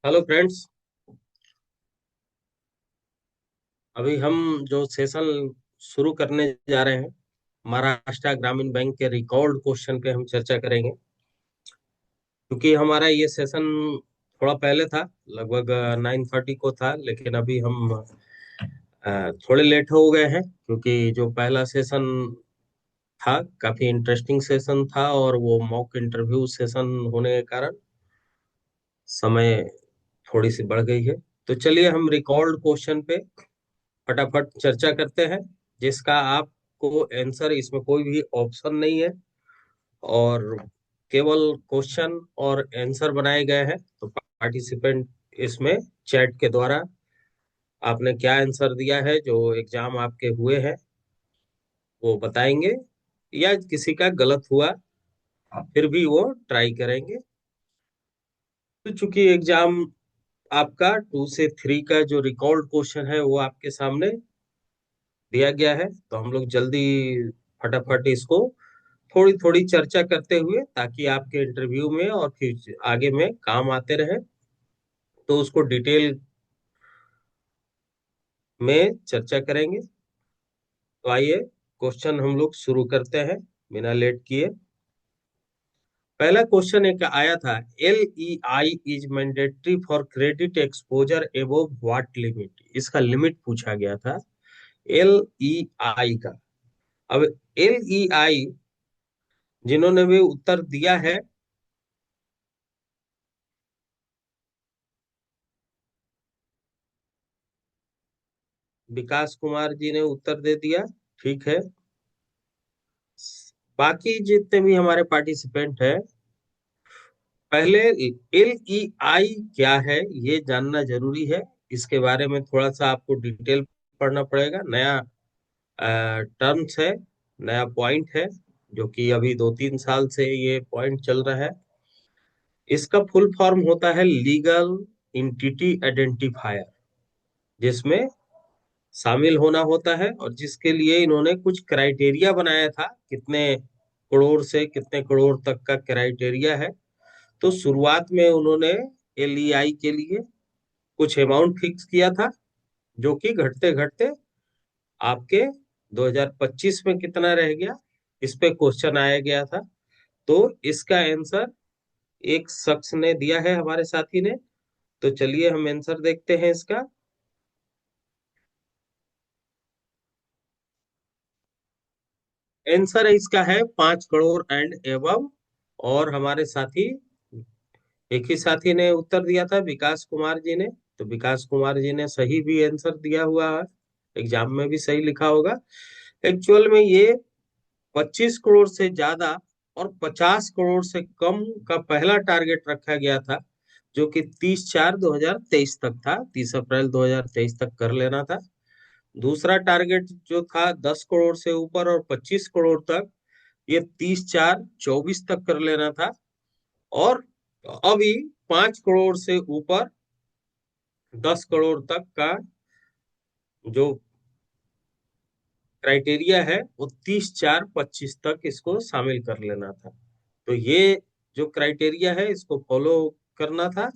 Hello friends. अभी हम जो सेशन शुरू करने जा रहे हैं, महाराष्ट्र ग्रामीण बैंक के रिकॉर्ड क्वेश्चन पे हम चर्चा करेंगे। क्योंकि हमारा ये सेशन थोड़ा पहले था, लगभग 9:30 को था, लेकिन अभी हम थोड़े लेट हो गए हैं क्योंकि जो पहला सेशन था काफी इंटरेस्टिंग सेशन था और वो मॉक इंटरव्यू सेशन होने के कारण समय थोड़ी सी बढ़ गई है। तो चलिए हम रिकॉर्ड क्वेश्चन पे फटाफट चर्चा करते हैं, जिसका आपको आंसर, इसमें कोई भी ऑप्शन नहीं है और केवल क्वेश्चन और आंसर बनाए गए हैं। तो पार्टिसिपेंट इसमें चैट के द्वारा आपने क्या आंसर दिया है, जो एग्जाम आपके हुए हैं वो बताएंगे, या किसी का गलत हुआ फिर भी वो ट्राई करेंगे। तो चूंकि एग्जाम आपका 2 से 3 का जो रिकॉर्ड क्वेश्चन है वो आपके सामने दिया गया है, तो हम लोग जल्दी फटाफट इसको थोड़ी थोड़ी चर्चा करते हुए, ताकि आपके इंटरव्यू में और फिर आगे में काम आते रहे, तो उसको डिटेल में चर्चा करेंगे। तो आइए क्वेश्चन हम लोग शुरू करते हैं बिना लेट किए। पहला क्वेश्चन एक आया था, L E I is mandatory for credit exposure above what limit. इसका लिमिट पूछा गया था, एल ई आई का। अब एल ई आई जिन्होंने भी उत्तर दिया है, विकास कुमार जी ने उत्तर दे दिया। ठीक है, बाकी जितने भी हमारे पार्टिसिपेंट हैं, पहले एल ई आई क्या है ये जानना जरूरी है। इसके बारे में थोड़ा सा आपको डिटेल पढ़ना पड़ेगा। नया टर्म्स है, नया पॉइंट है, जो कि अभी 2-3 साल से ये पॉइंट चल रहा है। इसका फुल फॉर्म होता है लीगल इंटिटी आइडेंटिफायर, जिसमें शामिल होना होता है और जिसके लिए इन्होंने कुछ क्राइटेरिया बनाया था, कितने करोड़ से कितने करोड़ तक का क्राइटेरिया है। तो शुरुआत में उन्होंने एलईआई के लिए कुछ अमाउंट फिक्स किया था, जो कि घटते घटते आपके 2025 में कितना रह गया, इस पे क्वेश्चन आया गया था। तो इसका आंसर एक शख्स ने दिया है, हमारे साथी ने। तो चलिए हम आंसर देखते हैं इसका। आंसर इसका है 5 करोड़ एंड एबव। और हमारे साथी, एक ही साथी ने उत्तर दिया था, विकास कुमार जी ने। तो विकास कुमार जी ने सही भी आंसर दिया हुआ है, एग्जाम में भी सही लिखा होगा। एक्चुअल में ये 25 करोड़ से ज्यादा और 50 करोड़ से कम का पहला टारगेट रखा गया था, जो कि 30/4/2023 तक था, 30 अप्रैल 2023 तक कर लेना था। दूसरा टारगेट जो था 10 करोड़ से ऊपर और 25 करोड़ तक, ये 30/4/24 तक कर लेना था। और अभी 5 करोड़ से ऊपर 10 करोड़ तक का जो क्राइटेरिया है, वो 30/4/25 तक इसको शामिल कर लेना था। तो ये जो क्राइटेरिया है इसको फॉलो करना था।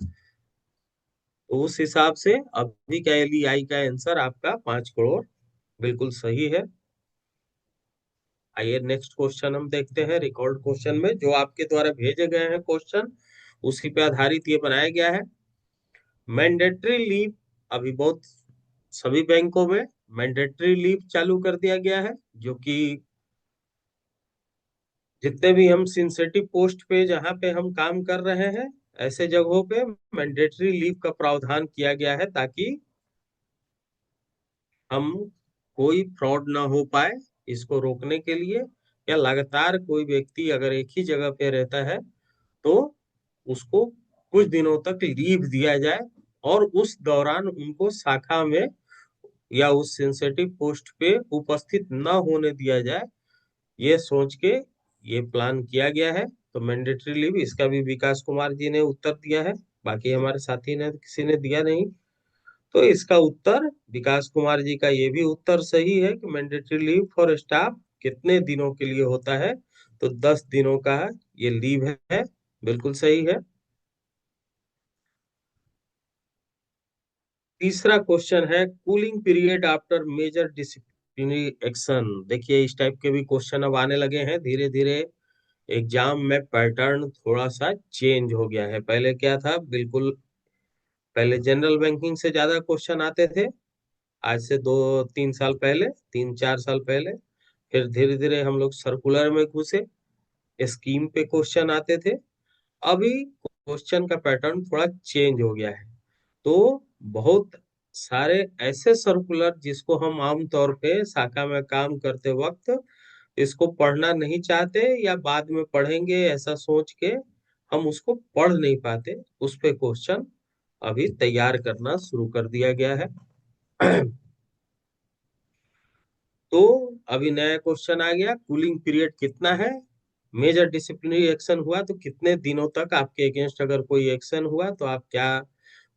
तो उस हिसाब से अभी का एलईआई का आंसर आपका 5 करोड़ बिल्कुल सही है। आइए नेक्स्ट क्वेश्चन हम देखते हैं। रिकॉर्ड क्वेश्चन में जो आपके द्वारा भेजे गए हैं क्वेश्चन, उसी पे आधारित ये बनाया गया है। मैंडेटरी लीव, अभी बहुत सभी बैंकों में मैंडेटरी लीव चालू कर दिया गया है, जो कि जितने भी हम सिंसेटिव पोस्ट पे जहाँ पे हम काम कर रहे हैं, ऐसे जगहों पे मैंडेटरी लीव का प्रावधान किया गया है, ताकि हम कोई फ्रॉड ना हो पाए। इसको रोकने के लिए, या लगातार कोई व्यक्ति अगर एक ही जगह पे रहता है तो उसको कुछ दिनों तक लीव दिया जाए और उस दौरान उनको शाखा में या उस सेंसिटिव पोस्ट पे उपस्थित न होने दिया जाए, ये सोच के ये प्लान किया गया है। तो मैंडेटरी लीव, इसका भी विकास कुमार जी ने उत्तर दिया है, बाकी हमारे साथी ने किसी ने दिया नहीं। तो इसका उत्तर विकास कुमार जी का ये भी उत्तर सही है कि मैंडेटरी लीव फॉर स्टाफ कितने दिनों के लिए होता है, तो 10 दिनों का ये लीव है। बिल्कुल सही है। तीसरा क्वेश्चन है cooling period after major disciplinary action. देखिए इस टाइप के भी क्वेश्चन अब आने लगे हैं धीरे धीरे। एग्जाम में पैटर्न थोड़ा सा चेंज हो गया है। पहले क्या था, बिल्कुल पहले जनरल बैंकिंग से ज्यादा क्वेश्चन आते थे, आज से 2-3 साल पहले, 3-4 साल पहले। फिर धीरे धीरे हम लोग सर्कुलर में घुसे, स्कीम पे क्वेश्चन आते थे। अभी क्वेश्चन का पैटर्न थोड़ा चेंज हो गया है। तो बहुत सारे ऐसे सर्कुलर जिसको हम आमतौर पे शाखा में काम करते वक्त इसको पढ़ना नहीं चाहते या बाद में पढ़ेंगे ऐसा सोच के हम उसको पढ़ नहीं पाते, उस पे क्वेश्चन अभी तैयार करना शुरू कर दिया गया है। तो अभी नया क्वेश्चन आ गया, कूलिंग पीरियड कितना है। मेजर डिसिप्लिनरी एक्शन हुआ तो कितने दिनों तक आपके अगेंस्ट अगर कोई एक्शन हुआ तो आप क्या,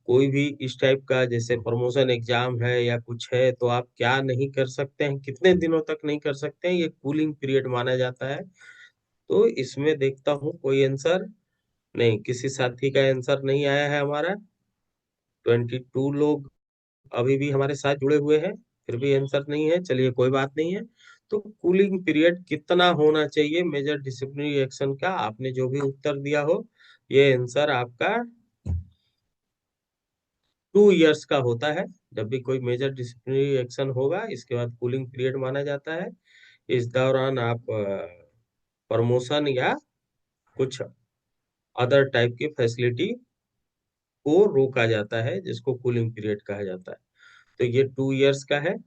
कोई भी इस टाइप का जैसे प्रमोशन एग्जाम है या कुछ है तो आप क्या नहीं कर सकते हैं, कितने दिनों तक नहीं कर सकते हैं, ये कूलिंग पीरियड माना जाता है। तो इसमें देखता हूँ कोई आंसर नहीं, किसी साथी का आंसर नहीं आया है हमारा। 22 लोग अभी भी हमारे साथ जुड़े हुए हैं, फिर भी आंसर नहीं है, चलिए कोई बात नहीं है। तो कूलिंग पीरियड कितना होना चाहिए मेजर डिसिप्लिनरी एक्शन का, आपने जो भी उत्तर दिया हो, ये आंसर आपका 2 इयर्स का होता है। जब भी कोई मेजर डिसिप्लिनरी एक्शन होगा इसके बाद कूलिंग पीरियड माना जाता है। इस दौरान आप प्रमोशन या कुछ अदर टाइप की फैसिलिटी को रोका जाता है जिसको कूलिंग पीरियड कहा जाता है। तो ये 2 इयर्स का है।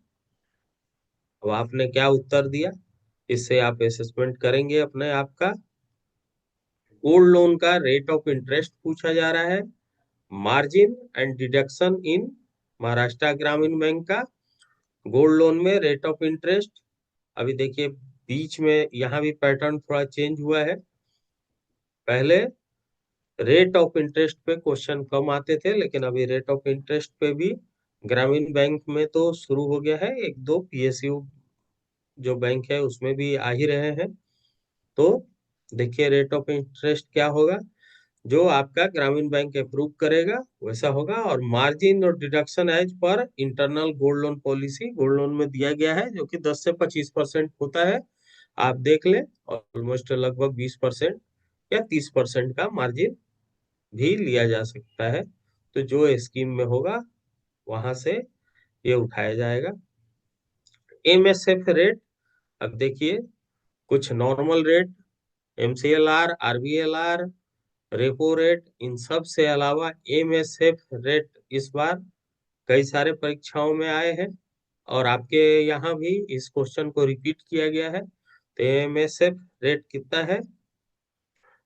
अब आपने क्या उत्तर दिया, इससे आप असेसमेंट करेंगे अपने आप का। गोल्ड लोन का रेट ऑफ इंटरेस्ट पूछा जा रहा है, margin and deduction in Maharashtra Gramin bank का। गोल्ड लोन में रेट ऑफ इंटरेस्ट, अभी देखिए बीच में यहाँ भी पैटर्न थोड़ा चेंज हुआ है। पहले रेट ऑफ इंटरेस्ट पे क्वेश्चन कम आते थे, लेकिन अभी रेट ऑफ इंटरेस्ट पे भी ग्रामीण बैंक में तो शुरू हो गया है, एक दो पीएसयू जो बैंक है उसमें भी आ ही रहे हैं। तो देखिए रेट ऑफ इंटरेस्ट क्या होगा, जो आपका ग्रामीण बैंक अप्रूव करेगा वैसा होगा। और मार्जिन और deduction as per internal gold loan policy gold loan में दिया गया है, जो कि 10 से 25% होता है। आप देख लें, ऑलमोस्ट लगभग 20% या 30% का मार्जिन भी लिया जा सकता है। तो जो स्कीम में होगा वहां से ये उठाया जाएगा। एमएसएफ रेट, अब देखिए कुछ normal rate, MCLR, RBLR, repo rate, इन सब से अलावा एमएसएफ रेट इस बार कई सारे परीक्षाओं में आए हैं और आपके यहाँ भी इस क्वेश्चन को रिपीट किया गया है। तो एमएसएफ रेट कितना है,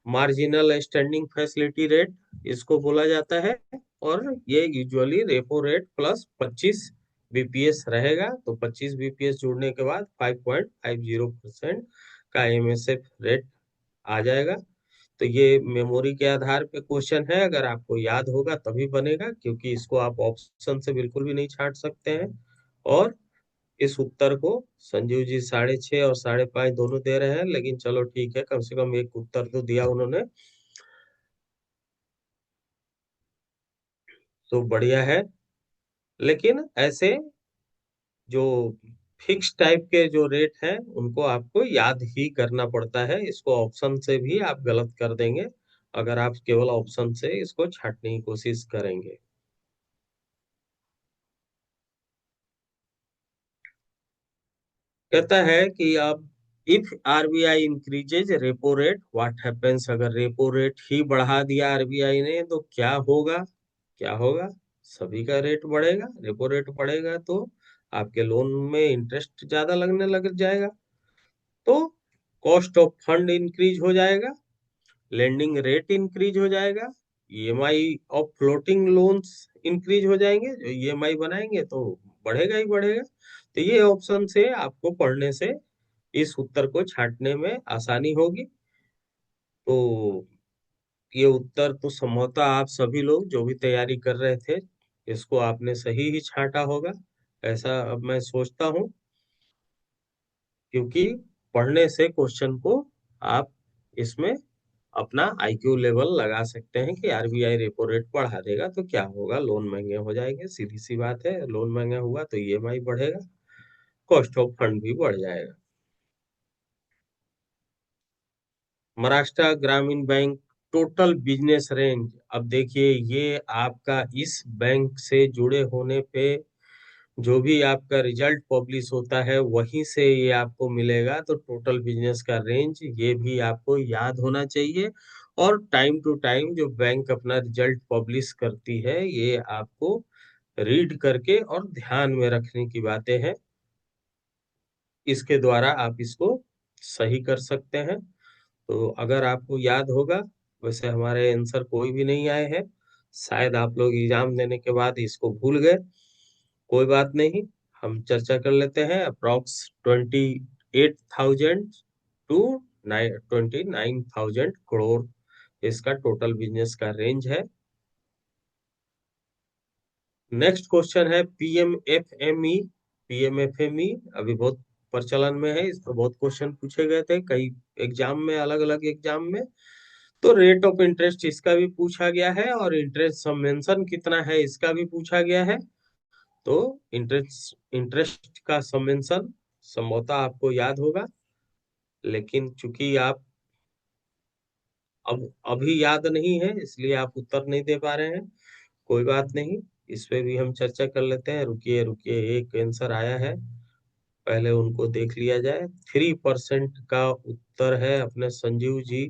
मार्जिनल स्टैंडिंग फैसिलिटी रेट इसको बोला जाता है। और ये usually repo rate plus 25 BPS रहेगा। तो 25 बीपीएस जुड़ने के बाद 5.50% का एमएसएफ रेट आ जाएगा। तो ये मेमोरी के आधार पे क्वेश्चन है, अगर आपको याद होगा तभी बनेगा, क्योंकि इसको आप ऑप्शन से बिल्कुल भी नहीं छांट सकते हैं। और इस उत्तर को संजीव जी 6.5 और 5.5 दोनों दे रहे हैं, लेकिन चलो ठीक है, कम से कम एक उत्तर तो दिया उन्होंने, तो बढ़िया है। लेकिन ऐसे जो फिक्स टाइप के जो रेट हैं उनको आपको याद ही करना पड़ता है, इसको ऑप्शन से भी आप गलत कर देंगे अगर आप केवल ऑप्शन से इसको छांटने की कोशिश करेंगे। कहता है कि अब if RBI increases repo rate what happens, अगर रेपो रेट ही बढ़ा दिया आरबीआई ने तो क्या होगा। क्या होगा, सभी का रेट बढ़ेगा, रेपो रेट बढ़ेगा तो आपके लोन में इंटरेस्ट ज्यादा लगने लग जाएगा। तो कॉस्ट ऑफ फंड इंक्रीज हो जाएगा, लेंडिंग रेट इंक्रीज हो जाएगा, EMI of floating loans increase हो जाएंगे, जो ईएमआई बनाएंगे तो बढ़ेगा ही बढ़ेगा। तो ये ऑप्शन से आपको पढ़ने से इस उत्तर को छांटने में आसानी होगी। तो ये उत्तर तो संभवतः आप सभी लोग जो भी तैयारी कर रहे थे इसको आपने सही ही छांटा होगा, ऐसा अब मैं सोचता हूँ। क्योंकि पढ़ने से क्वेश्चन को आप इसमें अपना आईक्यू लेवल लगा सकते हैं कि आरबीआई रेपो रेट बढ़ा देगा तो क्या होगा, लोन महंगे हो जाएंगे, सीधी सी बात है। लोन महंगा हुआ तो ईएमआई बढ़ेगा, कॉस्ट ऑफ फंड भी बढ़ जाएगा। Maharashtra Gramin bank total business range, अब देखिए ये आपका इस बैंक से जुड़े होने पे जो भी आपका रिजल्ट पब्लिश होता है वहीं से ये आपको मिलेगा। तो टोटल बिजनेस का रेंज ये भी आपको याद होना चाहिए। और टाइम टू टाइम जो बैंक अपना रिजल्ट पब्लिश करती है ये आपको रीड करके और ध्यान में रखने की बातें हैं। इसके द्वारा आप इसको सही कर सकते हैं। तो अगर आपको याद होगा, वैसे हमारे आंसर कोई भी नहीं आए हैं, शायद आप लोग एग्जाम देने के बाद इसको भूल गए। कोई बात नहीं, हम चर्चा कर लेते हैं। अप्रोक्स 28,000 टू 29,000 करोड़ इसका टोटल बिजनेस का रेंज है। नेक्स्ट क्वेश्चन है पीएमएफएमई। पीएमएफएमई अभी बहुत प्रचलन में है, इस पर बहुत क्वेश्चन पूछे गए थे कई एग्जाम में, अलग अलग एग्जाम में। तो रेट ऑफ इंटरेस्ट इसका भी पूछा गया है, और इंटरेस्ट सबवेंशन कितना है इसका भी पूछा गया है। तो इंटरेस्ट इंटरेस्ट का सबवेंशन संभवतः आपको याद होगा, लेकिन चूंकि आप अब अभी याद नहीं है इसलिए आप उत्तर नहीं दे पा रहे हैं। कोई बात नहीं, इस पे भी हम चर्चा कर लेते हैं। रुकिए रुकिए, एक आंसर आया है, पहले उनको देख लिया जाए। 3% का उत्तर है अपने संजीव जी,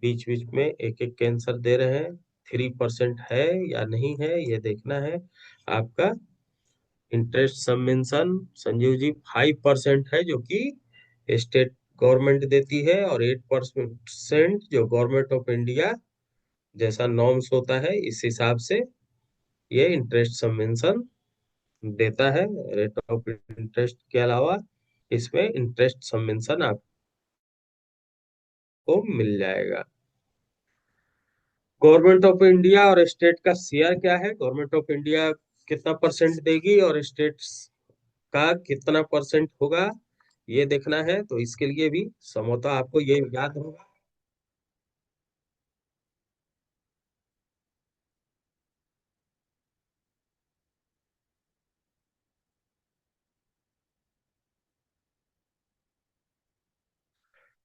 बीच बीच में एक एक आंसर दे रहे हैं। 3% है या नहीं है ये देखना है आपका। इंटरेस्ट सबवेंशन संजीव जी 5% है, जो कि स्टेट गवर्नमेंट देती है, और 8% जो गवर्नमेंट ऑफ इंडिया जैसा नॉर्म्स होता है इस हिसाब से ये इंटरेस्ट सबवेंशन देता है। रेट ऑफ इंटरेस्ट के अलावा इसमें इंटरेस्ट सबवेंशन आपको मिल जाएगा। गवर्नमेंट ऑफ इंडिया और स्टेट का शेयर क्या है, गवर्नमेंट ऑफ इंडिया कितना परसेंट देगी और स्टेट का कितना परसेंट होगा, ये देखना है। तो इसके लिए भी समझौता आपको ये याद होगा।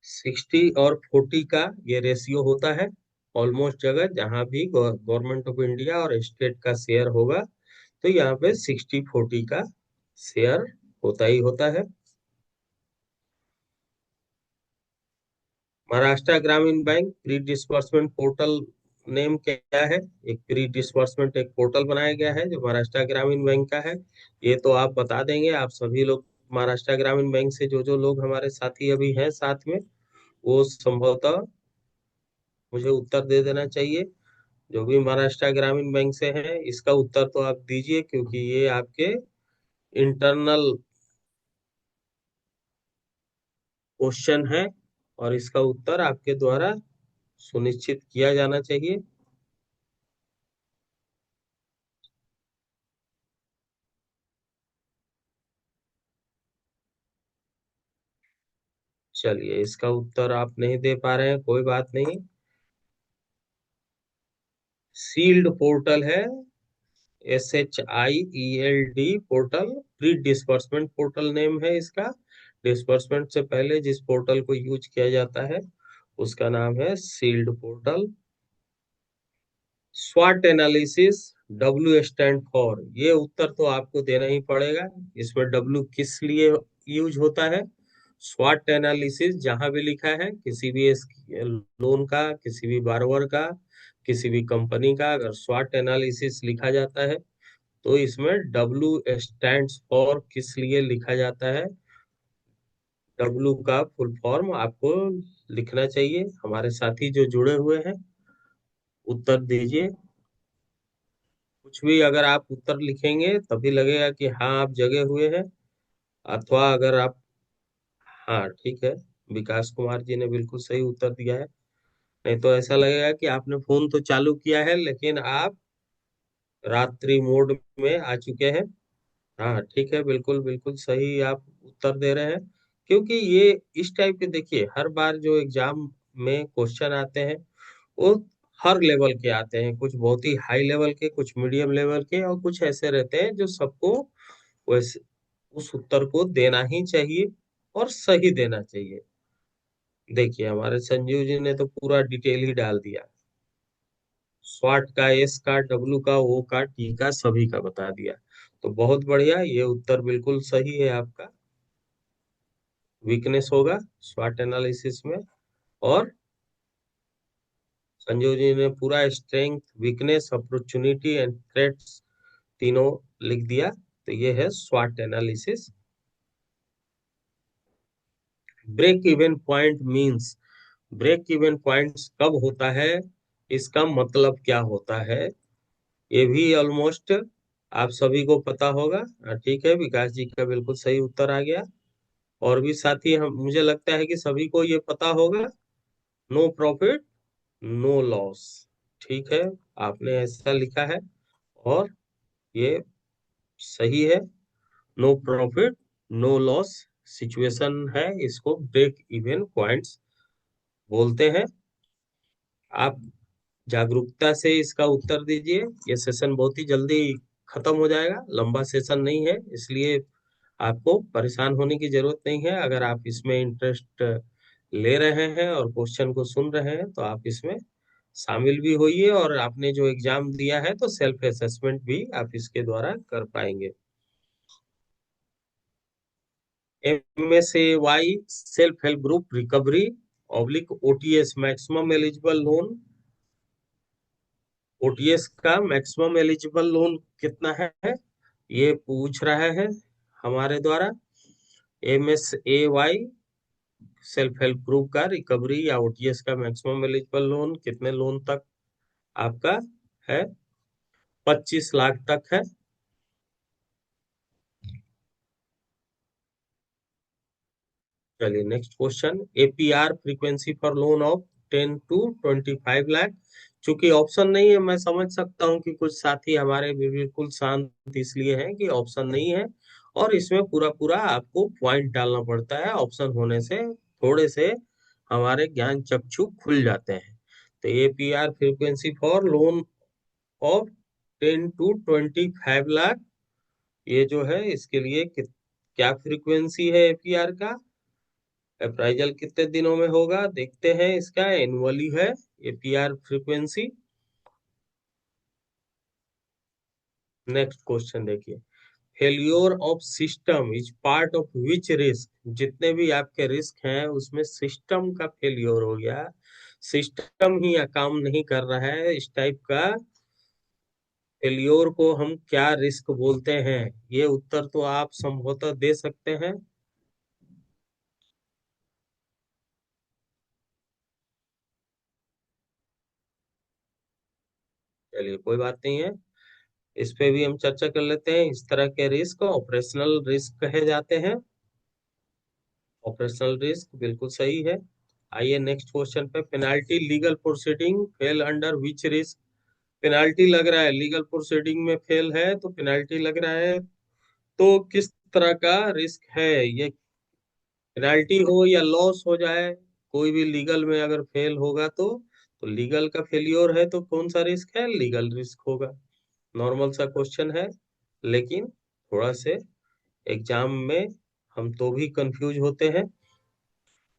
सिक्सटी और 40 का ये रेशियो होता है। ऑलमोस्ट जगह जहां भी गवर्नमेंट ऑफ इंडिया और स्टेट का शेयर होगा तो यहाँ पे 60-40 का शेयर होता ही होता है। Maharashtra Gramin bank pre disbursement portal name क्या है? एक प्री डिस्बर्समेंट एक पोर्टल बनाया गया है जो महाराष्ट्र ग्रामीण बैंक का है। ये तो आप बता देंगे, आप सभी लोग महाराष्ट्र ग्रामीण बैंक से जो जो लोग हमारे साथी अभी हैं साथ में, वो संभवतः मुझे उत्तर दे देना चाहिए। जो भी महाराष्ट्र ग्रामीण बैंक से है इसका उत्तर तो आप दीजिए, क्योंकि ये आपके इंटरनल क्वेश्चन है और इसका उत्तर आपके द्वारा सुनिश्चित किया जाना चाहिए। चलिए, इसका उत्तर आप नहीं दे पा रहे हैं, कोई बात नहीं। सील्ड पोर्टल है, SHIELD portal, pre disbursement portal name है इसका। डिस्बर्समेंट से पहले जिस पोर्टल को यूज किया जाता है उसका नाम है सील्ड पोर्टल। स्वाट एनालिसिस, W स्टैंड फॉर, ये उत्तर तो आपको देना ही पड़ेगा। इसमें W किस लिए यूज होता है? स्वाट एनालिसिस जहां भी लिखा है किसी भी लोन का, किसी भी बारोवर का, किसी भी कंपनी का, अगर स्वाट एनालिसिस लिखा जाता है तो इसमें W स्टैंड्स फॉर किस लिए लिखा जाता है। W का फुल फॉर्म आपको लिखना चाहिए। हमारे साथी जो जुड़े हुए हैं उत्तर दीजिए। कुछ भी अगर आप उत्तर लिखेंगे तभी लगेगा कि हाँ आप जगे हुए हैं, अथवा अगर आप, हाँ ठीक है, विकास कुमार जी ने बिल्कुल सही उत्तर दिया है। नहीं तो ऐसा लगेगा कि आपने फोन तो चालू किया है लेकिन आप रात्रि मोड में आ चुके हैं। हाँ ठीक है, बिल्कुल बिल्कुल सही आप उत्तर दे रहे हैं। क्योंकि ये इस टाइप के, देखिए हर बार जो एग्जाम में क्वेश्चन आते हैं वो हर लेवल के आते हैं, कुछ बहुत ही हाई लेवल के, कुछ मीडियम लेवल के, और कुछ ऐसे रहते हैं जो सबको वैसे उस उत्तर को देना ही चाहिए और सही देना चाहिए। देखिए हमारे संजीव जी ने तो पूरा डिटेल ही डाल दिया, स्वाट का, एस का, डब्लू का, ओ का, टी का, सभी का बता दिया। तो बहुत बढ़िया, ये उत्तर बिल्कुल सही है आपका। वीकनेस होगा स्वाट एनालिसिस में। और संजू जी ने पूरा strength, weakness, opportunity and threats तीनों लिख दिया। तो ये है स्वाट analysis. Break even point means, break even points कब होता है, इसका मतलब क्या होता है, ये भी ऑलमोस्ट आप सभी को पता होगा। ठीक है, विकास जी का बिल्कुल सही उत्तर आ गया। और भी साथी, हम मुझे लगता है कि सभी को ये पता होगा, नो प्रॉफिट नो लॉस। ठीक है, आपने ऐसा लिखा है और ये सही है। No profit no loss situation है, इसको ब्रेक इवन पॉइंट्स बोलते हैं। आप जागरूकता से इसका उत्तर दीजिए। ये सेशन बहुत ही जल्दी खत्म हो जाएगा, लंबा सेशन नहीं है, इसलिए आपको परेशान होने की जरूरत नहीं है। अगर आप इसमें इंटरेस्ट ले रहे हैं और क्वेश्चन को सुन रहे हैं तो आप इसमें शामिल भी होइए, और आपने जो एग्जाम दिया है तो सेल्फ असेसमेंट भी आप इसके द्वारा कर पाएंगे। MSAY self help group recovery oblique OTS maximum eligible loan, OTS का मैक्सिमम एलिजिबल लोन कितना है, ये पूछ रहा है हमारे द्वारा। MSAY सेल्फ हेल्प ग्रुप का रिकवरी या ओटीएस का मैक्सिमम एलिजिबल लोन कितने लोन तक आपका है, 25 लाख तक है। चलिए next question, APR frequency for loan of 10 to 25 lakh. चूंकि ऑप्शन नहीं है, मैं समझ सकता हूँ कि कुछ साथी हमारे भी बिल्कुल शांत इसलिए हैं कि ऑप्शन नहीं है, और इसमें पूरा पूरा आपको पॉइंट डालना पड़ता है। ऑप्शन होने से थोड़े से हमारे ज्ञान चक्षु खुल जाते हैं। तो APR frequency for loan of 10 to 25 lakh, ये जो है इसके लिए क्या फ्रीक्वेंसी है APR का, अप्राइजल कितने दिनों में होगा, देखते हैं। इसका एनुअली है APR फ्रीक्वेंसी। नेक्स्ट क्वेश्चन देखिए, failure of system is part of which risk, जितने भी आपके रिस्क हैं उसमें सिस्टम का फेल्योर हो गया, सिस्टम ही काम नहीं कर रहा है, इस टाइप का फेल्योर को हम क्या रिस्क बोलते हैं। ये उत्तर तो आप संभवतः दे सकते हैं। चलिए कोई बात नहीं है, इस पे भी हम चर्चा कर लेते हैं। इस तरह के रिस्क ऑपरेशनल रिस्क कहे जाते हैं। ऑपरेशनल रिस्क बिल्कुल सही है। आइए नेक्स्ट क्वेश्चन पे, penalty legal proceeding fail under which risk, penalty लग रहा है लीगल प्रोसीडिंग में फेल है तो पेनाल्टी लग रहा है, तो किस तरह का रिस्क है ये, पेनाल्टी हो या लॉस हो जाए, कोई भी लीगल में अगर फेल होगा तो लीगल का फेलियोर है तो कौन सा रिस्क है, लीगल रिस्क होगा। नॉर्मल सा क्वेश्चन है, लेकिन थोड़ा से एग्जाम में हम तो भी कंफ्यूज होते हैं।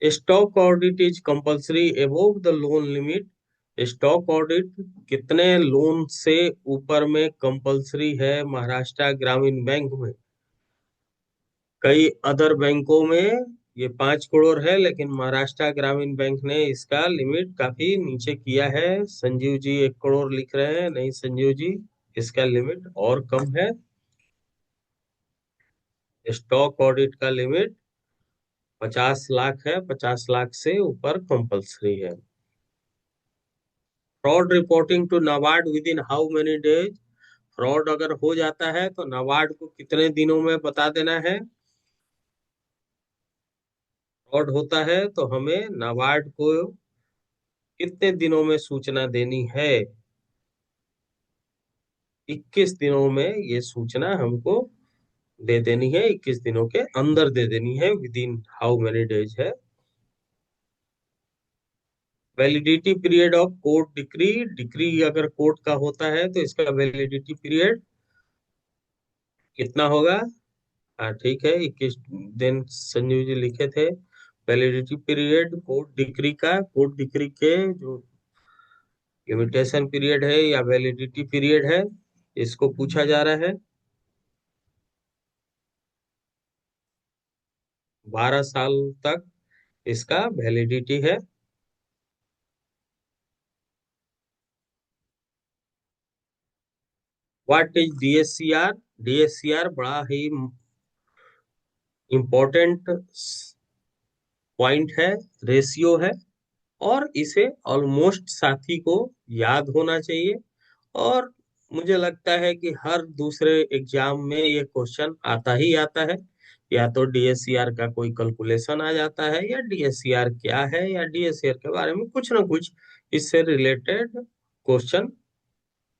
Stock audit is compulsory above the loan limit, stock audit कितने लोन से ऊपर में कंपल्सरी है महाराष्ट्र ग्रामीण बैंक में। कई अदर बैंकों में ये 5 करोड़ है, लेकिन महाराष्ट्र ग्रामीण बैंक ने इसका लिमिट काफी नीचे किया है। संजीव जी 1 करोड़ लिख रहे हैं, नहीं संजीव जी, इसका लिमिट और कम है। स्टॉक ऑडिट का लिमिट 50 लाख है, 50 लाख से ऊपर कंपल्सरी है। Fraud reporting to NABARD within how many days, fraud अगर हो जाता है तो नाबार्ड को कितने दिनों में बता देना है। फ्रॉड होता है तो हमें नाबार्ड को कितने दिनों में सूचना देनी है, 21 दिनों में ये सूचना हमको दे देनी है, 21 दिनों के अंदर दे देनी है, within how many days है। Validity period of court decree, decree अगर कोर्ट का होता है तो इसका वैलिडिटी पीरियड कितना होगा? हाँ ठीक है, 21 दिन संजीव जी लिखे थे। वैलिडिटी पीरियड कोर्ट डिक्री का, कोर्ट डिक्री के जो लिमिटेशन पीरियड है या वैलिडिटी पीरियड है, इसको पूछा जा रहा है। 12 साल तक इसका वैलिडिटी है। What is डीएससीआर? डीएससीआर बड़ा ही इंपॉर्टेंट पॉइंट है, रेशियो है, और इसे ऑलमोस्ट साथी को याद होना चाहिए। और मुझे लगता है कि हर दूसरे एग्जाम में ये क्वेश्चन आता ही आता है। या तो डीएससीआर का कोई कैलकुलेशन आ जाता है, या डीएससीआर क्या है, या डीएससीआर के बारे में कुछ ना कुछ इससे रिलेटेड क्वेश्चन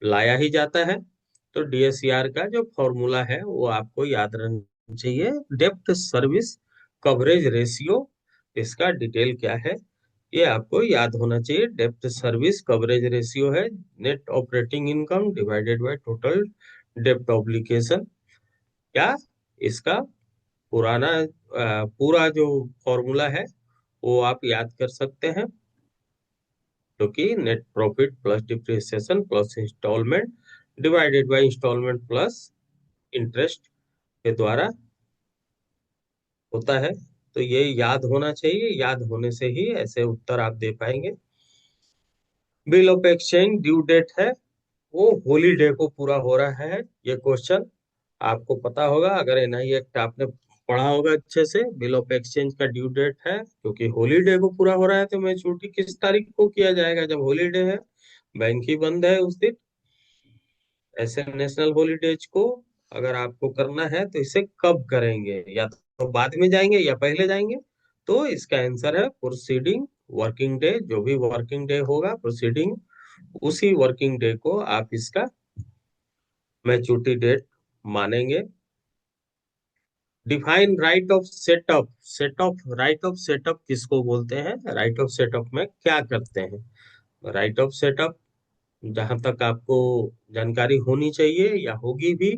लाया ही जाता है। तो डीएससीआर का जो फॉर्मूला है वो आपको याद रहना चाहिए। डेप्थ सर्विस कवरेज रेशियो, इसका डिटेल क्या है ये आपको याद होना चाहिए। डेप्थ सर्विस कवरेज रेशियो है net operating income divided by total डेप्ट ऑब्लिगेशन। क्या इसका पूरा जो फॉर्मूला है वो आप याद कर सकते हैं, जो कि net profit plus depreciation plus instalment divided by instalment plus interest के द्वारा होता है। तो ये याद होना चाहिए, याद होने से ही ऐसे उत्तर आप दे पाएंगे। Bill of exchange due date है, वो हॉलीडे को पूरा हो रहा है। ये क्वेश्चन आपको पता होगा, अगर एनआई एक्ट आपने पढ़ा होगा अच्छे से। बिल ऑफ एक्सचेंज का ड्यू डेट है, क्योंकि हॉलीडे को पूरा हो रहा है तो मैच्योरिटी किस तारीख को किया जाएगा? जब हॉलीडे है, बैंक ही बंद है उस दिन। ऐसे नेशनल हॉलीडेज को अगर आपको करना है तो इसे कब करेंगे? या तो बाद में जाएंगे या पहले जाएंगे। तो इसका आंसर है प्रोसीडिंग वर्किंग डे। जो भी वर्किंग डे होगा प्रोसीडिंग, उसी वर्किंग डे को आप इसका मैच्योरिटी डेट मानेंगे। Define right of setup, setup right of setup किसको बोलते हैं? राइट ऑफ सेटअप में क्या करते हैं? राइट ऑफ सेटअप, जहां तक आपको जानकारी होनी चाहिए या होगी भी,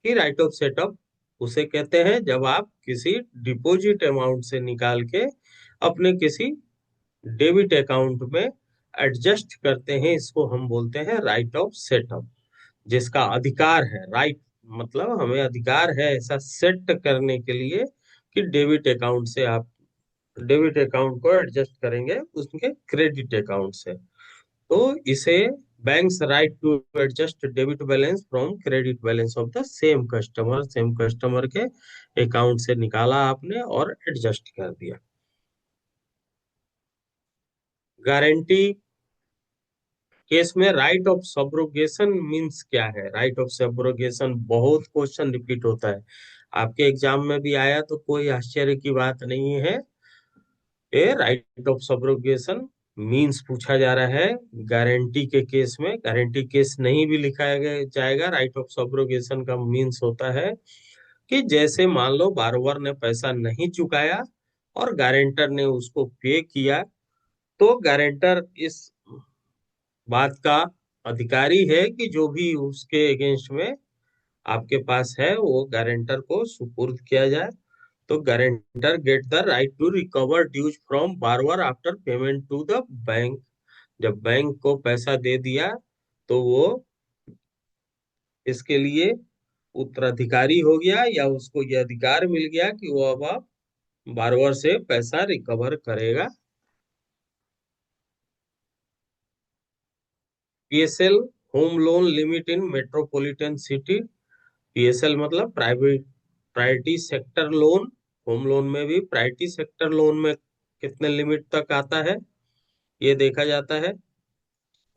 कि राइट ऑफ सेटअप उसे कहते हैं जब आप किसी डिपॉजिट अमाउंट से निकाल के अपने किसी डेबिट अकाउंट में एडजस्ट करते हैं, इसको हम बोलते हैं राइट ऑफ सेटअप। जिसका अधिकार है, राइट मतलब हमें अधिकार है ऐसा सेट करने के लिए कि डेबिट अकाउंट से आप डेबिट अकाउंट को एडजस्ट करेंगे उसके क्रेडिट अकाउंट से। तो इसे banks right to adjust debit balance from credit balance of the same customer, same customer के अकाउंट से निकाला आपने और एडजस्ट कर दिया। गारंटी केस में राइट ऑफ सब्रोगेशन मींस क्या है? राइट ऑफ सब्रोगेशन बहुत क्वेश्चन रिपीट होता है, आपके एग्जाम में भी आया, तो कोई आश्चर्य की बात नहीं है। ये राइट ऑफ सब्रोगेशन मींस पूछा जा रहा है गारंटी के केस में। गारंटी केस नहीं भी लिखा जाएगा। राइट ऑफ सब्रोगेशन का मींस होता है कि जैसे मान लो बारोवर ने पैसा नहीं चुकाया और गारंटर ने उसको पे किया, तो गारंटर इस बात का अधिकारी है कि जो भी उसके अगेंस्ट में आपके पास है वो गारंटर को सुपुर्द किया जाए। तो guarantor get the right to recover dues from borrower after payment to the bank. जब बैंक को पैसा दे दिया तो वो इसके लिए उत्तराधिकारी हो गया, या उसको ये अधिकार मिल गया कि वो अब बारवर से पैसा रिकवर करेगा। PSL home loan limit in metropolitan city. PSL मतलब private priority sector loan. Home loan में भी प्रायोरिटी सेक्टर लोन में कितने लिमिट तक आता है ये देखा जाता है।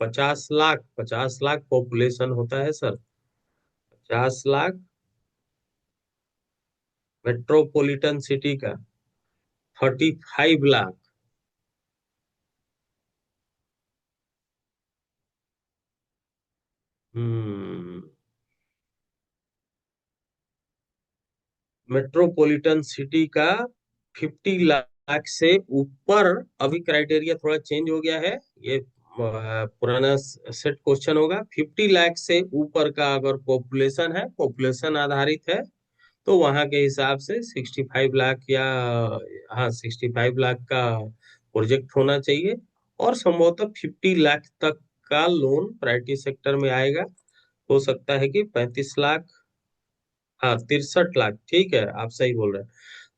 50 लाख, 50 लाख पॉपुलेशन होता है सर। 50 लाख मेट्रोपॉलिटन सिटी का। 35 लाख। हम्म मेट्रोपॉलिटन सिटी का 50 लाख लाख से ऊपर, अभी क्राइटेरिया थोड़ा चेंज हो गया है, ये पुराना सेट क्वेश्चन होगा। 50 लाख से ऊपर का अगर पॉपुलेशन है, पॉपुलेशन आधारित है, तो वहां के हिसाब से 65 लाख या, हाँ 65 लाख का प्रोजेक्ट होना चाहिए। और संभवतः 50 लाख तक का लोन प्राइवेट सेक्टर में आएगा। हो सकता है कि 35 लाख, हाँ 63 लाख, ठीक है आप सही बोल रहे हैं।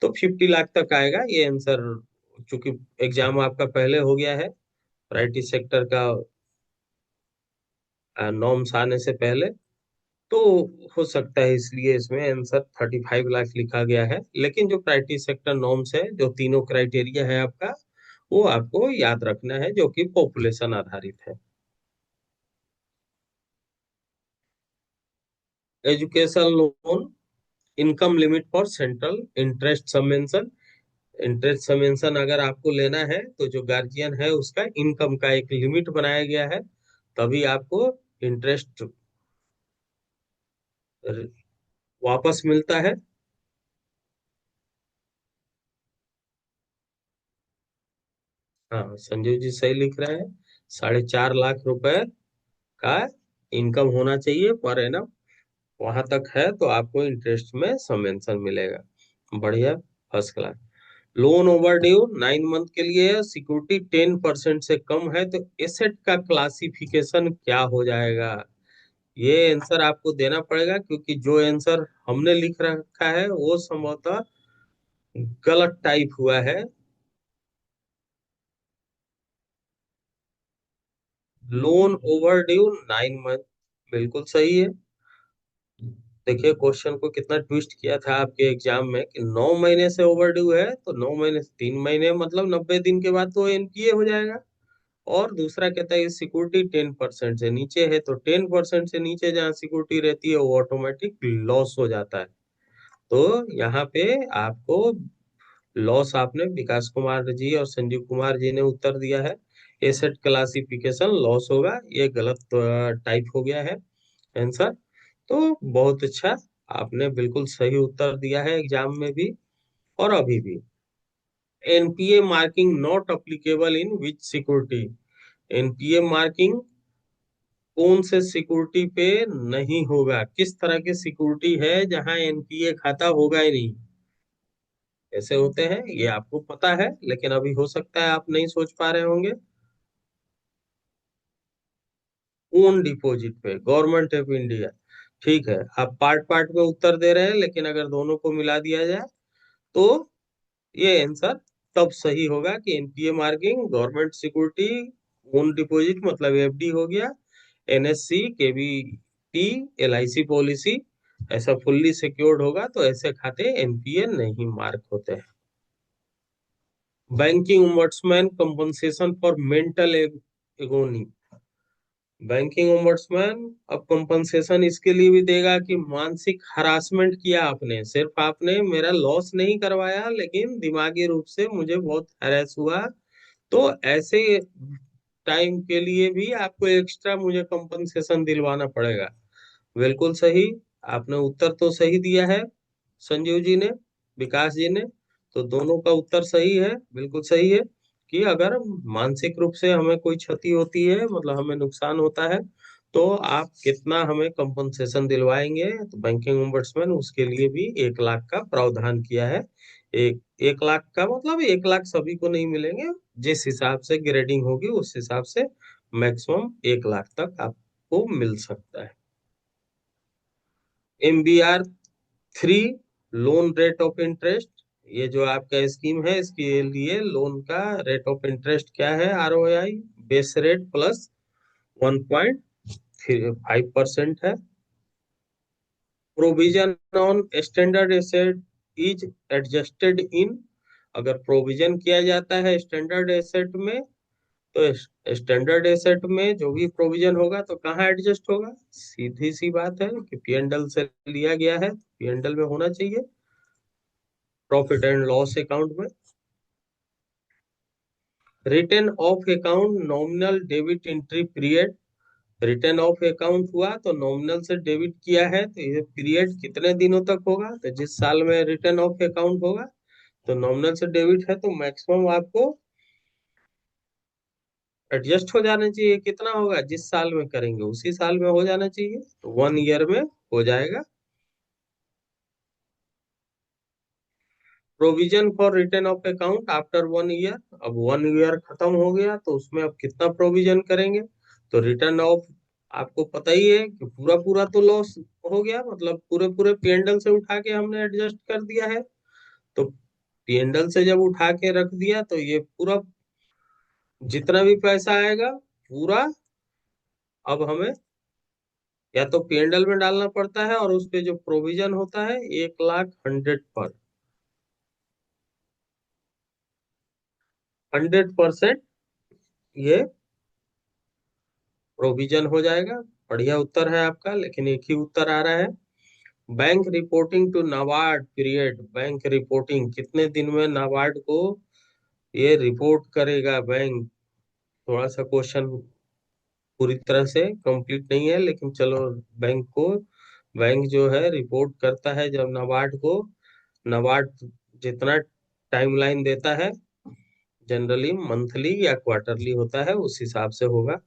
तो 50 लाख तक आएगा ये आंसर, चूंकि एग्जाम आपका पहले हो गया है प्राइवेट सेक्टर का, नॉर्म्स आने से पहले, तो हो सकता है इसलिए इसमें आंसर 35 लाख लिखा गया है। लेकिन जो प्राइवेट सेक्टर नॉर्म्स है, जो तीनों क्राइटेरिया है आपका, वो आपको याद रखना है, जो कि पॉपुलेशन आधारित है। Education loan, income limit for central, interest subvention. Interest subvention अगर आपको लेना है तो जो गार्जियन है उसका इनकम का एक लिमिट बनाया गया है, तभी आपको इंटरेस्ट वापस मिलता है। हाँ संजीव जी सही लिख रहे हैं, 4.5 लाख रुपए का इनकम होना चाहिए पर एनम, वहां तक है तो आपको इंटरेस्ट में सबवेंशन मिलेगा। बढ़िया, first class. Loan over due 9 month के लिए है, सिक्योरिटी 10% से कम है, तो एसेट का क्लासिफिकेशन क्या हो जाएगा? ये आंसर आपको देना पड़ेगा, क्योंकि जो आंसर हमने लिख रखा है वो संभवतः गलत टाइप हुआ है। लोन ओवर ड्यू 9 मंथ, बिल्कुल सही है। देखिए क्वेश्चन को कितना ट्विस्ट किया था आपके एग्जाम में, कि 9 महीने से ओवर ड्यू है तो 9 महीने से 3 महीने, मतलब 90 दिन के बाद तो एनपीए हो जाएगा। और दूसरा कहता है सिक्योरिटी 10% से नीचे है, तो 10% से नीचे जहाँ सिक्योरिटी रहती है वो ऑटोमेटिक लॉस हो जाता है। तो यहाँ पे आपको लॉस, आपने विकास कुमार जी और संजीव कुमार जी ने उत्तर दिया है, एसेट क्लासिफिकेशन लॉस होगा, ये गलत टाइप हो गया है आंसर। तो बहुत अच्छा, आपने बिल्कुल सही उत्तर दिया है एग्जाम में भी और अभी भी। NPA marking not applicable in which security? NPA marking कौन से सिक्योरिटी पे नहीं होगा? किस तरह की सिक्योरिटी है जहां एनपीए खाता होगा ही नहीं? ऐसे होते हैं, ये आपको पता है, लेकिन अभी हो सकता है आप नहीं सोच पा रहे होंगे। ओन डिपॉजिट पे, गवर्नमेंट ऑफ इंडिया, ठीक है। आप पार्ट पार्ट में उत्तर दे रहे हैं, लेकिन अगर दोनों को मिला दिया जाए तो ये आंसर तब सही होगा कि NPA marking government security, own deposit मतलब एफडी हो गया, एनएससी, केवीपी, एलआईसी पॉलिसी, ऐसा फुल्ली सिक्योर्ड होगा तो ऐसे खाते एनपीए नहीं मार्क होते हैं। Banking ombudsman compensation for mental agony. Banking ombudsman अब कंपनसेशन इसके लिए भी देगा कि मानसिक हरासमेंट किया आपने, सिर्फ आपने मेरा लॉस नहीं करवाया लेकिन दिमागी रूप से मुझे बहुत हैरेस हुआ, तो ऐसे टाइम के लिए भी आपको एक्स्ट्रा मुझे कंपनसेशन दिलवाना पड़ेगा। बिल्कुल सही, आपने उत्तर तो सही दिया है संजीव जी ने, विकास जी ने, तो दोनों का उत्तर सही है, बिल्कुल सही है। कि अगर मानसिक रूप से हमें कोई क्षति होती है, मतलब हमें नुकसान होता है, तो आप कितना हमें कंपनसेशन दिलवाएंगे? तो बैंकिंग ओम्बड्समैन उसके लिए भी 1 लाख का प्रावधान किया है। 1 लाख का मतलब 1 लाख सभी को नहीं मिलेंगे, जिस हिसाब से ग्रेडिंग होगी उस हिसाब से मैक्सिमम 1 लाख तक आपको मिल सकता है। MBR 3, loan rate of interest, ये जो आपका स्कीम है इसके लिए लोन का रेट ऑफ इंटरेस्ट क्या है? ROI बेस रेट प्लस 1.5% है। Provision on standard asset is adjusted in, अगर प्रोविजन किया जाता है स्टैंडर्ड एसेट में, तो स्टैंडर्ड एसेट में जो भी प्रोविजन होगा तो कहाँ एडजस्ट होगा? सीधी सी बात है कि पीएनडल से लिया गया है, पीएनडल में होना चाहिए, प्रॉफिट एंड लॉस अकाउंट में। Return of account nominal debit entry period, return of account हुआ तो नॉमिनल से डेबिट किया है, तो ये पीरियड कितने दिनों तक होगा? तो जिस साल में रिटर्न ऑफ अकाउंट होगा तो नॉमिनल से डेबिट है तो मैक्सिमम आपको एडजस्ट हो जाना चाहिए। कितना होगा, जिस साल में करेंगे उसी साल में हो जाना चाहिए, तो 1 ईयर में हो जाएगा। Provision for return of account after 1 year, अब 1 ईयर खत्म हो गया तो उसमें अब कितना प्रोविजन करेंगे। तो रिटर्न ऑफ, आपको पता ही है कि पूरा पूरा तो लॉस हो गया, मतलब पूरे पूरे पीएनडल से उठा के हमने एडजस्ट कर दिया है। तो पीएनडल से जब उठा के रख दिया तो ये पूरा जितना भी पैसा आएगा पूरा अब हमें या तो पीएनडल में डालना पड़ता है, और उस पे जो प्रोविजन होता है 1 लाख 100% ये प्रोविजन हो जाएगा। बढ़िया उत्तर है आपका, लेकिन एक ही उत्तर आ रहा है। Bank reporting to NABARD period, bank reporting कितने दिन में नाबार्ड को ये रिपोर्ट करेगा बैंक। थोड़ा सा क्वेश्चन पूरी तरह से कंप्लीट नहीं है, लेकिन चलो। बैंक को, बैंक जो है रिपोर्ट करता है जब नाबार्ड को, नाबार्ड जितना टाइमलाइन देता है जनरली मंथली या क्वार्टरली होता है, उस हिसाब से होगा।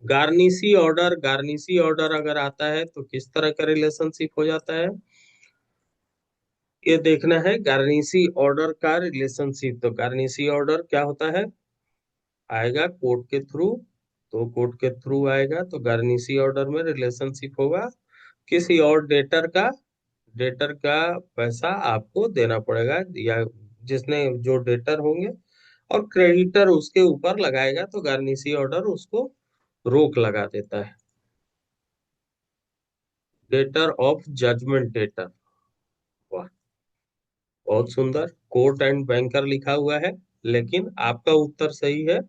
गार्निसी ऑर्डर अगर आता है तो किस तरह का रिलेशनशिप हो जाता है, ये देखना है। गार्निसी ऑर्डर का रिलेशनशिप, तो गार्निसी ऑर्डर क्या होता है, आएगा कोर्ट के थ्रू। तो कोर्ट के थ्रू आएगा तो गार्निसी ऑर्डर में रिलेशनशिप होगा किसी और डेटर का पैसा आपको देना पड़ेगा, या जिसने जो डेटर होंगे, और क्रेडिटर उसके ऊपर लगाएगा तो गार्निसी ऑर्डर उसको रोक लगा देता है। डेटर ऑफ जजमेंट डेटर, वाह, बहुत सुंदर। कोर्ट एंड बैंकर लिखा हुआ है, लेकिन आपका उत्तर सही है,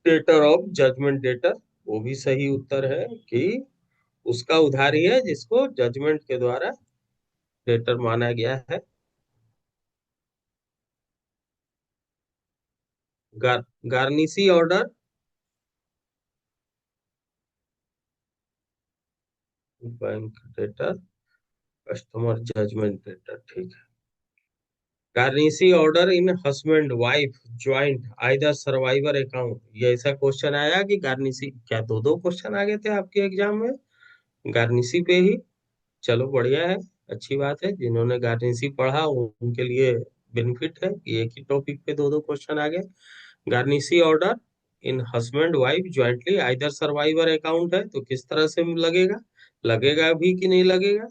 डेटर ऑफ जजमेंट डेटर। वो भी सही उत्तर है कि उसका उधारी है जिसको जजमेंट के द्वारा डेटर माना गया है। Garnishee order, bank debtor, customer judgement debtor, ठीक है। Garnishee order in husband wife joint either survivor account, ये ऐसा क्वेश्चन आया कि गार्निसी, क्या दो दो क्वेश्चन आ गए थे आपके एग्जाम में गार्निसी पे ही। चलो बढ़िया है, अच्छी बात है। जिन्होंने गार्निसी पढ़ा उनके लिए बेनिफिट है कि एक ही टॉपिक पे दो दो क्वेश्चन आ गए। Garnishee order in husband wife jointly either survivor account है तो किस तरह से लगेगा, लगेगा भी कि नहीं लगेगा।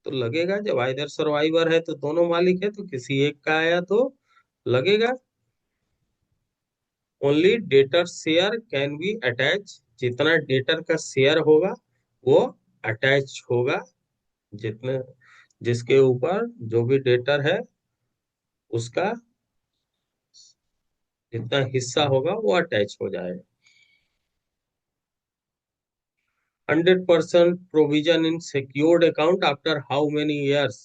तो लगेगा, जब आइदर सर्वाइवर है तो दोनों मालिक है, तो किसी एक का आया तो लगेगा। Only debtor share can be attach, जितना डेटर का शेयर होगा वो अटैच होगा, जितने जिसके ऊपर जो भी डेटर है उसका जितना हिस्सा होगा वो अटैच हो जाएगा। 100% provision in secured account after how many years,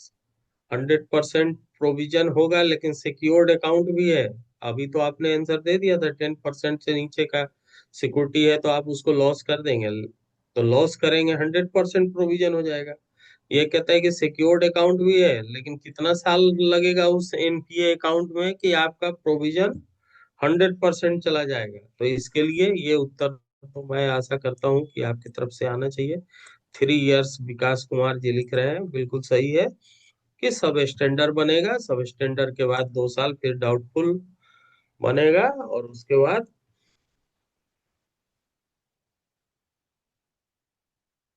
100% provision होगा लेकिन सिक्योर्ड अकाउंट भी है। अभी तो आपने आंसर दे दिया था 10% से नीचे का सिक्योरिटी है तो आप उसको लॉस कर देंगे, तो लॉस करेंगे 100% प्रोविजन हो जाएगा। ये कहता है कि सिक्योर्ड अकाउंट भी है, लेकिन कितना साल लगेगा उस एनपीए अकाउंट में कि आपका प्रोविजन 100% चला जाएगा। तो इसके लिए ये उत्तर तो मैं आशा करता हूँ कि आपकी तरफ से आना चाहिए। 3 इयर्स विकास कुमार जी लिख रहे हैं, बिल्कुल सही है कि सब स्टैंडर्ड बनेगा, सब स्टैंडर्ड के बाद 2 साल फिर डाउटफुल बनेगा, और उसके बाद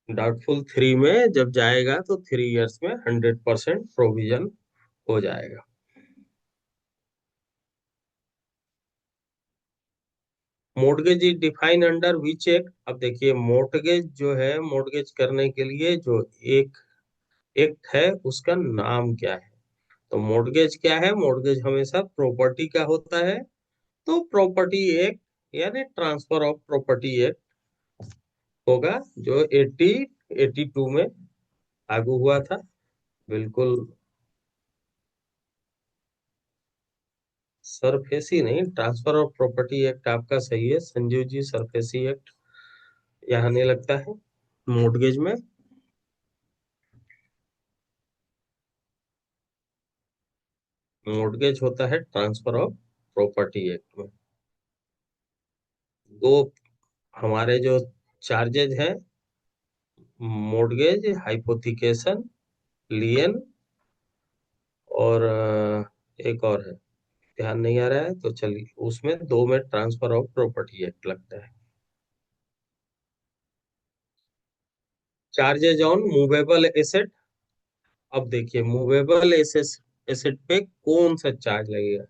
डाउटफुल 3 में जब जाएगा तो 3 इयर्स में 100% प्रोविजन हो जाएगा। Mortgage is define under which act, अब देखिए मोर्टगेज जो है, मोर्टगेज करने के लिए जो एक एक्ट है उसका नाम क्या है। तो मोर्टगेज क्या है, मोर्टगेज हमेशा प्रॉपर्टी का होता है, तो प्रॉपर्टी एक्ट यानी ट्रांसफर ऑफ प्रॉपर्टी एक्ट होगा, जो 82 में लागू हुआ था। बिल्कुल, सरफेसी नहीं, ट्रांसफर ऑफ प्रॉपर्टी एक्ट आपका सही है संजीव जी, सरफेसी एक्ट यहाँ नहीं लगता है मोर्टगेज में। मोर्टगेज होता है ट्रांसफर ऑफ प्रॉपर्टी एक्ट में। दो हमारे जो चार्जेज हैं, मोर्टगेज, हाइपोथिकेशन, लियन, और एक और है, ध्यान नहीं आ रहा है, तो चलिए उसमें दो में ट्रांसफर ऑफ प्रॉपर्टी एक्ट लगता है। Charges on movable asset. अब देखिए मूवेबल एसेट एसेट पे कौन सा चार्ज लगेगा।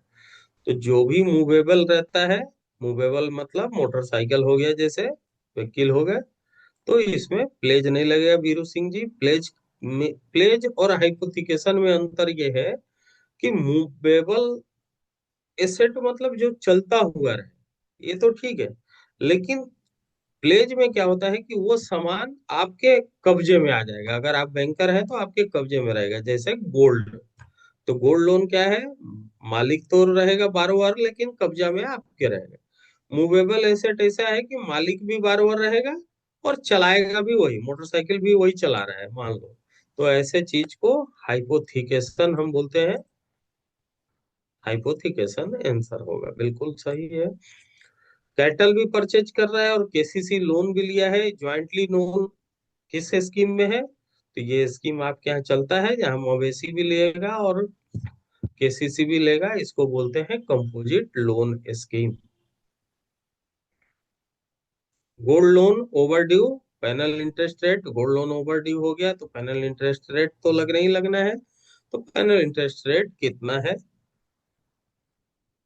तो जो भी मूवेबल रहता है, मूवेबल मतलब मोटरसाइकिल हो गया, जैसे व्हीकल हो गया, तो इसमें प्लेज नहीं लगेगा बीरू सिंह जी। प्लेज में, प्लेज और हाइपोथिकेशन में अंतर ये है कि मूवेबल एसेट मतलब जो चलता हुआ रहे, ये तो ठीक है, लेकिन प्लेज में क्या होता है कि वो सामान आपके कब्जे में आ जाएगा। अगर आप बैंकर हैं तो आपके कब्जे में रहेगा, जैसे गोल्ड। तो गोल्ड लोन क्या है, मालिक तो रहेगा बारोबार, लेकिन कब्जा में आपके रहेगा। मूवेबल एसेट ऐसा है कि मालिक भी बारोबार रहेगा और चलाएगा भी वही, मोटरसाइकिल भी वही चला रहा है मान लो। तो ऐसे चीज को हाइपोथिकेशन हम बोलते हैं। हाइपोथिकेशन आंसर होगा, बिल्कुल सही है। कैटल भी परचेज कर रहा है और केसीसी लोन भी लिया है, ज्वाइंटली लोन किस स्कीम में है, तो ये स्कीम आपके यहाँ चलता है जहाँ मवेशी भी लेगा और केसीसी भी लेगा, इसको बोलते हैं composite loan scheme. Gold loan over due, panel interest rate, gold loan over due हो गया तो पैनल इंटरेस्ट रेट तो लगना ही लगना है। तो पैनल इंटरेस्ट रेट कितना है।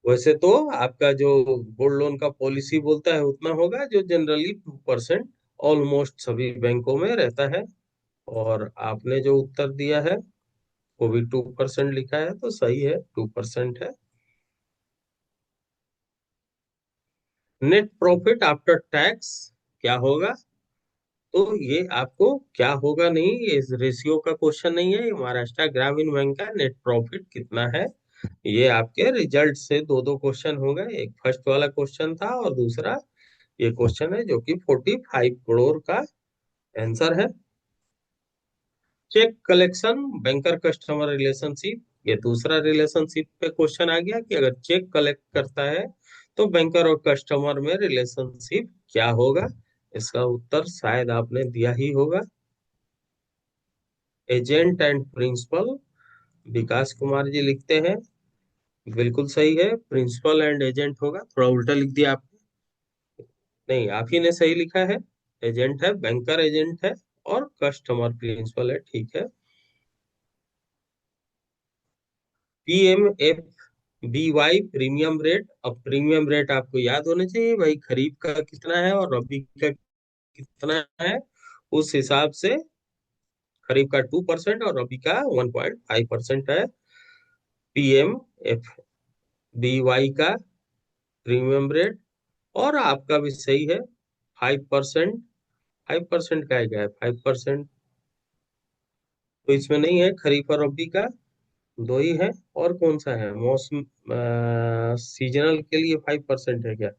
वैसे तो आपका जो गोल्ड लोन का पॉलिसी बोलता है उतना होगा, जो जनरली 2% ऑलमोस्ट सभी बैंकों में रहता है। और आपने जो उत्तर दिया है वो भी 2% लिखा है, तो सही है, 2% है। नेट प्रॉफिट आफ्टर टैक्स क्या होगा। तो ये आपको क्या होगा नहीं, ये इस रेशियो का क्वेश्चन नहीं है, ये महाराष्ट्र ग्रामीण बैंक का नेट प्रॉफिट कितना है। ये आपके रिजल्ट से दो दो क्वेश्चन हो गए, एक फर्स्ट वाला क्वेश्चन था और दूसरा ये क्वेश्चन है जो कि 45 करोड़ का आंसर है। Cheque collection, banker customer relationship, ये दूसरा रिलेशनशिप पे क्वेश्चन आ गया कि अगर चेक कलेक्ट करता है तो बैंकर और कस्टमर में रिलेशनशिप क्या होगा। इसका उत्तर शायद आपने दिया ही होगा। एजेंट एंड प्रिंसिपल, विकास कुमार जी लिखते हैं, बिल्कुल सही है, प्रिंसिपल एंड एजेंट होगा, थोड़ा उल्टा लिख दिया आपने। नहीं, आप ही ने सही लिखा है। एजेंट है, बैंकर एजेंट है और कस्टमर प्रिंसिपल है, ठीक है। PMFBY premium rate. अब प्रीमियम रेट आपको याद होने चाहिए भाई, खरीफ का कितना है और रबी का कितना है, उस हिसाब से। खरीफ का 2% और रबी का 1.5% है। PMFBY का प्रीमियम रेट, और आपका भी सही है, 5%। 5% का है क्या है, 5%। तो इसमें नहीं है, खरीफ और रबी का दो ही है। और कौन सा है, मौसम सीजनल के लिए 5% है क्या।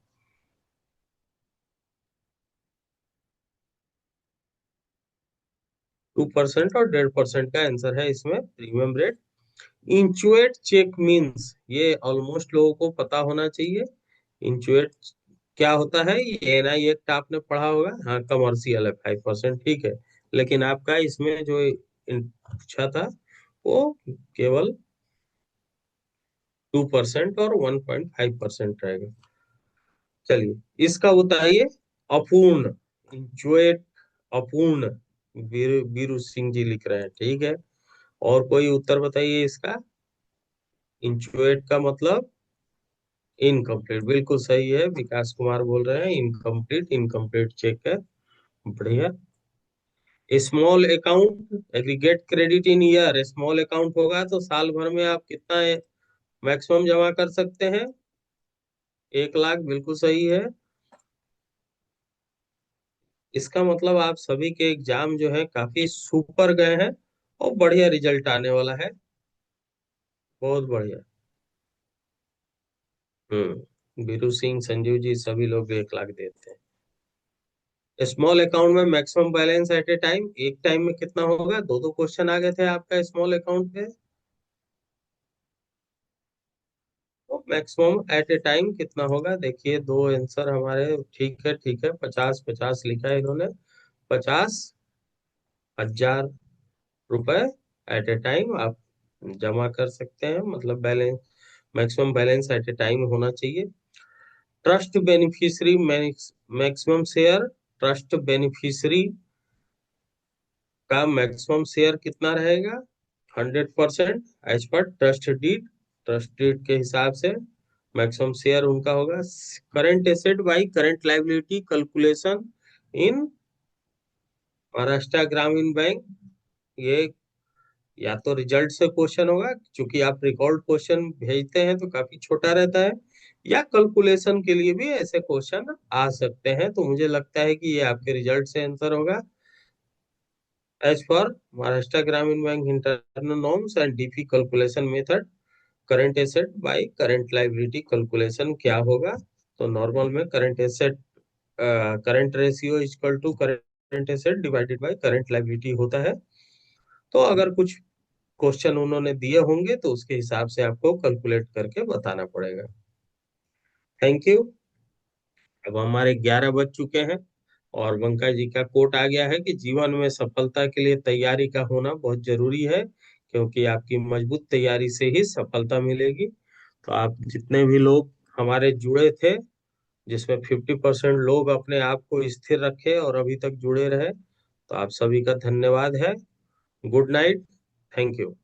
2% और 1.5% का आंसर है इसमें प्रीमियम रेट। इंचुएट चेक मीन्स, ये ऑलमोस्ट लोगों को पता होना चाहिए। इंचुएट क्या होता है, ये एनआई एक्ट आपने पढ़ा होगा, हाँ कमर्शियल है, 5%, ठीक है। लेकिन आपका इसमें जो पूछा था वो केवल 2% और 1.5% रहेगा। चलिए इसका बताइए। अपूर्ण, इंचुएट अपूर्ण, बीरू सिंह जी लिख रहे हैं, ठीक है। और कोई उत्तर बताइए इसका। इंचुएट का मतलब इनकम्प्लीट, बिल्कुल सही है, विकास कुमार बोल रहे हैं इनकम्प्लीट, इनकम्प्लीट चेक है, बढ़िया। Small account, aggregate credit in year, small account होगा तो साल भर में आप कितना मैक्सिमम जमा कर सकते हैं। 1 लाख, बिल्कुल सही है। इसका मतलब आप सभी के एग्जाम जो है काफी सुपर गए हैं और बढ़िया रिजल्ट आने वाला है, बहुत बढ़िया। बीरू सिंह, संजीव जी, सभी लोग 1 लाख देते हैं। स्मॉल अकाउंट में maximum balance at a time, एक टाइम में कितना होगा, दो दो क्वेश्चन आ गए थे आपका स्मॉल अकाउंट पे। मैक्सिमम एट ए टाइम कितना होगा? देखिए दो आंसर हमारे, ठीक है ठीक है, 50-50 लिखा है इन्होंने। 50,000 रुपए एट ए टाइम आप जमा कर सकते हैं, मतलब balance, maximum balance at a time होना चाहिए। Trust beneficiary maximum share, trust beneficiary का मैक्सिमम शेयर कितना रहेगा? 100% एज पर ट्रस्ट डीड के हिसाब से मैक्सिमम शेयर उनका होगा। Current asset by current liability calculation in Maharashtra Gramin bank, ये या तो रिजल्ट से क्वेश्चन होगा, क्योंकि आप रिकॉर्ड क्वेश्चन भेजते हैं तो काफी छोटा रहता है, या कैलकुलेशन के लिए भी ऐसे क्वेश्चन आ सकते हैं। तो मुझे लगता है कि ये आपके रिजल्ट से आंसर होगा। As for Maharashtra Gramin bank internal norms and DP calculation method, current asset by current liability calculation क्या होगा? तो नॉर्मल में current asset, current ratio equal to current asset divided by current liability होता है। तो अगर कुछ क्वेश्चन उन्होंने दिए होंगे तो उसके हिसाब से आपको कैलकुलेट करके बताना पड़ेगा। Thank you. अब हमारे 11 बज चुके हैं और बंका जी का कोट आ गया है कि जीवन में सफलता के लिए तैयारी का होना बहुत जरूरी है, क्योंकि आपकी मजबूत तैयारी से ही सफलता मिलेगी। तो आप जितने भी लोग हमारे जुड़े थे, जिसमें 50% लोग अपने आप को स्थिर रखे और अभी तक जुड़े रहे, तो आप सभी का धन्यवाद है। Good night. Thank you.